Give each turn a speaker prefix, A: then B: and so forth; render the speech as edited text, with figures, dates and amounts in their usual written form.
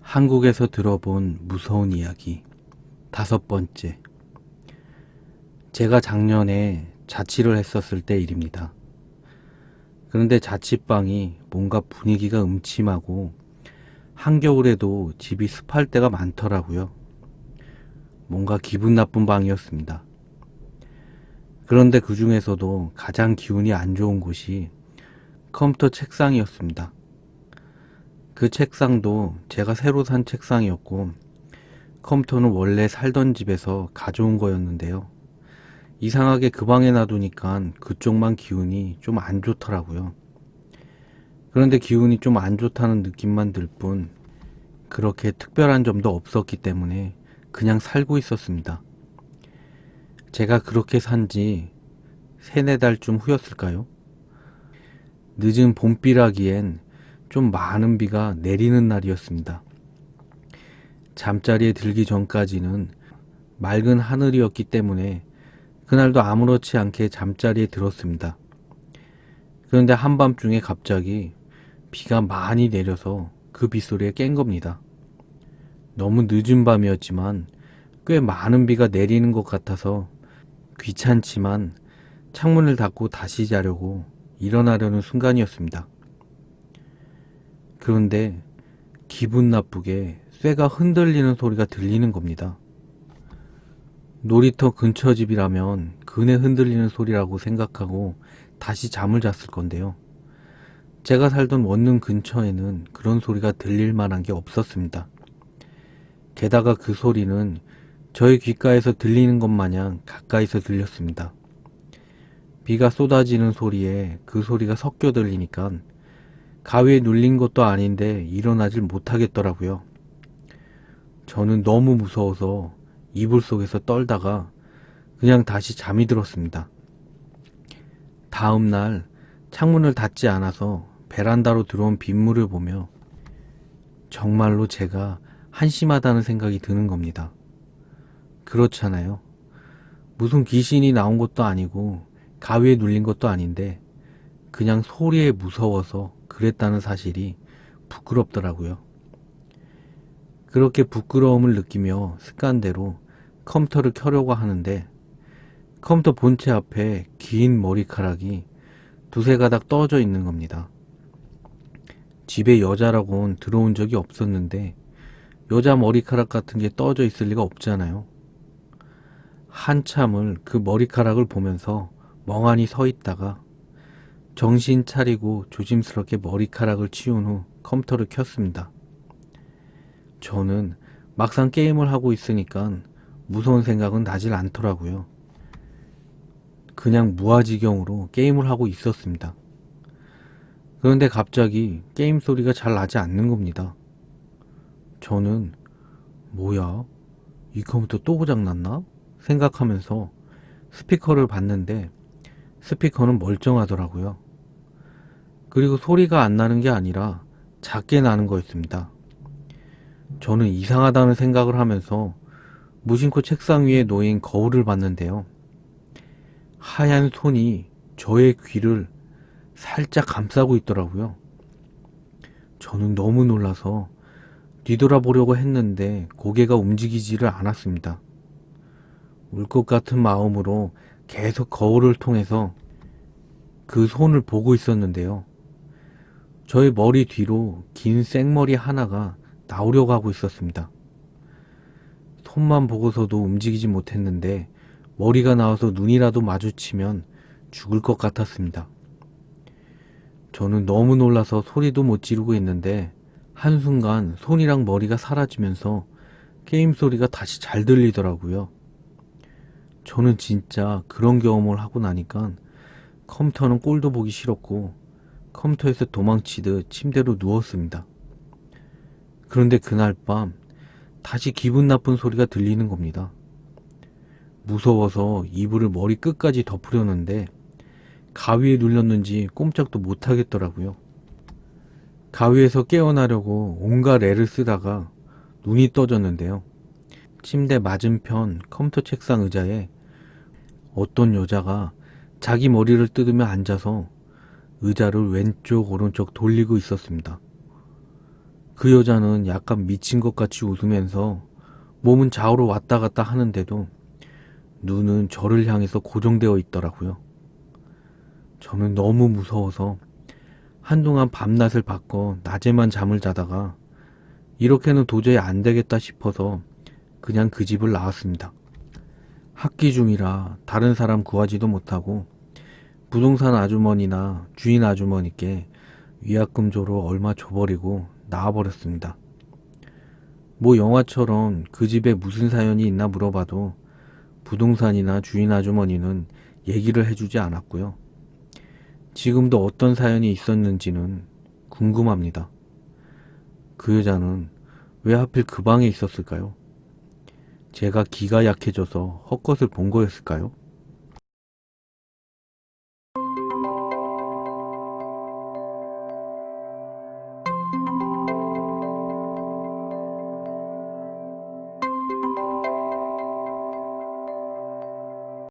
A: 한국에서 들어본 무서운 이야기 5번째. 제가 작년에 자취를 했었을 때 일입니다. 그런데 자취방이 뭔가 분위기가 음침하고 한겨울에도 집이 습할 때가 많더라고요. 뭔가 기분 나쁜 방이었습니다. 그런데 그 중에서도 가장 기운이 안 좋은 곳이 컴퓨터 책상이었습니다. 그 책상도 제가 새로 산 책상이었고 컴퓨터는 원래 살던 집에서 가져온 거였는데요. 이상하게 그 방에 놔두니까 그쪽만 기운이 좀 안 좋더라고요. 그런데 기운이 좀 안 좋다는 느낌만 들 뿐 그렇게 특별한 점도 없었기 때문에 그냥 살고 있었습니다. 제가 그렇게 산지 3-4달쯤 후였을까요? 늦은 봄비라기엔 좀 많은 비가 내리는 날이었습니다. 잠자리에 들기 전까지는 맑은 하늘이었기 때문에 그날도 아무렇지 않게 잠자리에 들었습니다. 그런데 한밤중에 갑자기 비가 많이 내려서 그 빗소리에 깬 겁니다. 너무 늦은 밤이었지만 꽤 많은 비가 내리는 것 같아서 귀찮지만 창문을 닫고 다시 자려고 일어나려는 순간이었습니다. 그런데 기분 나쁘게 쇠가 흔들리는 소리가 들리는 겁니다. 놀이터 근처 집이라면 그네 흔들리는 소리라고 생각하고 다시 잠을 잤을 건데요. 제가 살던 원룸 근처에는 그런 소리가 들릴 만한 게 없었습니다. 게다가 그 소리는 저희 귓가에서 들리는 것 마냥 가까이서 들렸습니다. 비가 쏟아지는 소리에 그 소리가 섞여 들리니까 가위에 눌린 것도 아닌데 일어나질 못하겠더라고요. 저는 너무 무서워서 이불 속에서 떨다가 그냥 다시 잠이 들었습니다. 다음 날 창문을 닫지 않아서 베란다로 들어온 빗물을 보며 정말로 제가 한심하다는 생각이 드는 겁니다. 그렇잖아요. 무슨 귀신이 나온 것도 아니고 가위에 눌린 것도 아닌데 그냥 소리에 무서워서 그랬다는 사실이 부끄럽더라고요. 그렇게 부끄러움을 느끼며 습관대로 컴퓨터를 켜려고 하는데 컴퓨터 본체 앞에 긴 머리카락이 2-3가닥 떨어져 있는 겁니다. 집에 여자라고는 들어온 적이 없었는데 여자 머리카락 같은 게 떨어져 있을 리가 없잖아요. 한참을 그 머리카락을 보면서 멍하니 서 있다가 정신 차리고 조심스럽게 머리카락을 치운 후 컴퓨터를 켰습니다. 저는 막상 게임을 하고 있으니까 무서운 생각은 나질 않더라고요. 그냥 무아지경으로 게임을 하고 있었습니다. 그런데 갑자기 게임 소리가 잘 나지 않는 겁니다. 저는 뭐야? 이 컴퓨터 또 고장났나? 생각하면서 스피커를 봤는데 스피커는 멀쩡하더라고요. 그리고 소리가 안 나는 게 아니라 작게 나는 거였습니다. 저는 이상하다는 생각을 하면서 무심코 책상 위에 놓인 거울을 봤는데요. 하얀 손이 저의 귀를 살짝 감싸고 있더라고요. 저는 너무 놀라서 뒤돌아보려고 했는데 고개가 움직이지를 않았습니다. 울 것 같은 마음으로 계속 거울을 통해서 그 손을 보고 있었는데요. 저의 머리 뒤로 긴 생머리 하나가 나오려고 하고 있었습니다. 손만 보고서도 움직이지 못했는데 머리가 나와서 눈이라도 마주치면 죽을 것 같았습니다. 저는 너무 놀라서 소리도 못 지르고 있는데 한순간 손이랑 머리가 사라지면서 게임 소리가 다시 잘 들리더라고요. 저는 진짜 그런 경험을 하고 나니까 컴퓨터는 꼴도 보기 싫었고 컴퓨터에서 도망치듯 침대로 누웠습니다. 그런데 그날 밤 다시 기분 나쁜 소리가 들리는 겁니다. 무서워서 이불을 머리 끝까지 덮으려는데 가위에 눌렸는지 꼼짝도 못하겠더라고요. 가위에서 깨어나려고 온갖 애를 쓰다가 눈이 떠졌는데요. 침대 맞은편 컴퓨터 책상 의자에 어떤 여자가 자기 머리를 뜯으며 앉아서 의자를 왼쪽 오른쪽 돌리고 있었습니다. 그 여자는 약간 미친 것 같이 웃으면서 몸은 좌우로 왔다 갔다 하는데도 눈은 저를 향해서 고정되어 있더라고요. 저는 너무 무서워서 한동안 밤낮을 바꿔 낮에만 잠을 자다가 이렇게는 도저히 안 되겠다 싶어서 그냥 그 집을 나왔습니다. 학기 중이라 다른 사람 구하지도 못하고 부동산 아주머니나 주인 아주머니께 위약금조로 얼마 줘버리고 나와버렸습니다. 뭐 영화처럼 그 집에 무슨 사연이 있나 물어봐도 부동산이나 주인 아주머니는 얘기를 해주지 않았고요. 지금도 어떤 사연이 있었는지는 궁금합니다. 그 여자는 왜 하필 그 방에 있었을까요? 제가 기가 약해져서 헛것을 본 거였을까요?